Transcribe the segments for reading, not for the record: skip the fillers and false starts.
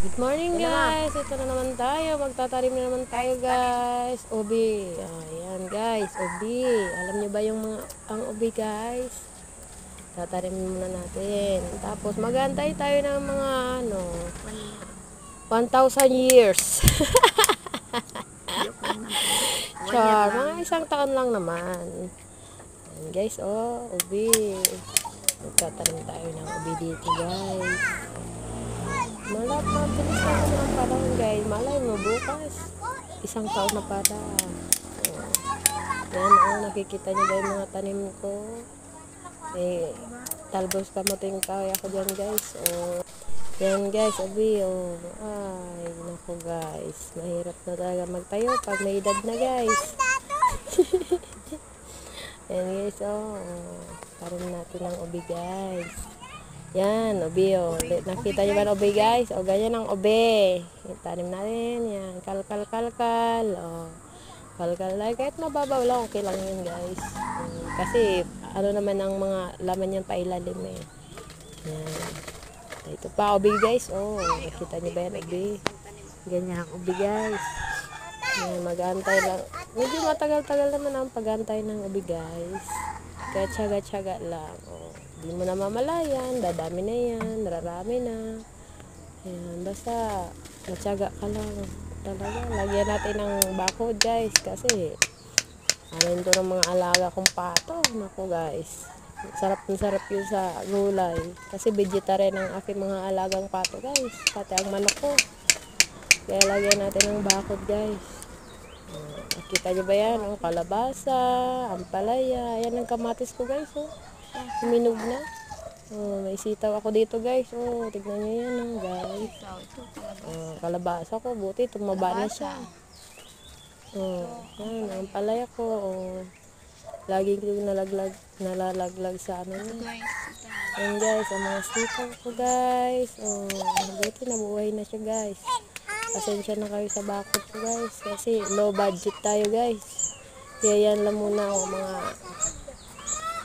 Good morning guys, ito na naman tayo, magtatanim na naman tayo guys. Ubi, ayan guys, ubi. Alam niyo ba yung mga ang ubi guys? Tatanim muna natin. Tapos magantay tayo ng mga 1,000 years. Char, mga isang taon lang naman. Ayan guys, ubi. Magtatanim tayo ng ubi dito guys. Mabilis na naman ang panahon guys. Malay mo bukas. Isang taon na para. Yan nakikita niyo ba yung mga tanim ko? Talbos kamuting kahoy ako dyan guys. Yan guys, abi ay, naku guys. Mahirap na talaga magtayo pag may edad na guys. Yan guys, tarim natin ng ubi guys. Yan, ubi nakita niyo ba ang ubi guys? Ganyan ang ubi. Tanim natin, yan. Kalkal. Kalkal lang. Kahit mababaw lang, okay lang yun guys. Kasi, naman ang mga laman yan pailalim eh. Yan. Ito pa, ubi guys. Nakita niyo ba yan, ubi? Ganyan ang ubi guys. Yan, mag-aantay lang. Medyo matagal-tagal naman ang pag-aantay ng ubi guys. Kaya tsaga-tsaga lang. Hindi mo na mamalayan, dadami na yan, nararami na. Ayan, basta matyaga ka lang talaga. Lagyan natin ng bakod guys, kasi ito ng mga alaga kong pato. Naku guys, sarap yun sa gulay. Kasi vegetarian ang aking mga alagang pato guys, pati ang manok ko. Kaya lagyan natin ng bakod guys. Nakita nyo ba yan? Kalabasa, ampalaya, ayan ang kamatis ko guys. Minog na. May sitaw ako dito guys. Tignan nyo yan guys. Kalabasa ko. Buti tumaba na siya. Yan. Ang palaya ko. Lagi ko nalalaglag sa ano. Yan guys. Ang mga sitaw ko guys. Buti nabuhay na siya guys. Pasensya na kayo sa bakod ko guys. Kasi low budget tayo guys. Kaya yan lang muna mga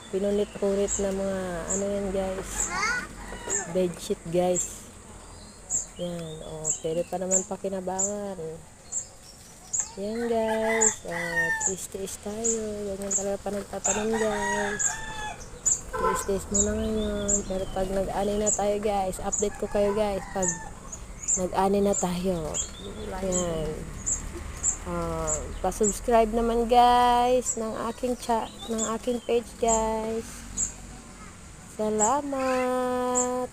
pinunit-punit na mga yan guys, bedsheet guys. Yan, pwede pa naman pakinabangan. Yan guys, tiis-tiis tayo. Ganyan talaga pa nagtatanim guys. Tiis-tiis muna ngayon. Pero pag nag-ani na tayo guys, update ko kayo guys pag nag-ani na tayo. Yan. Pa-subscribe naman guys ng aking page guys. Salamat.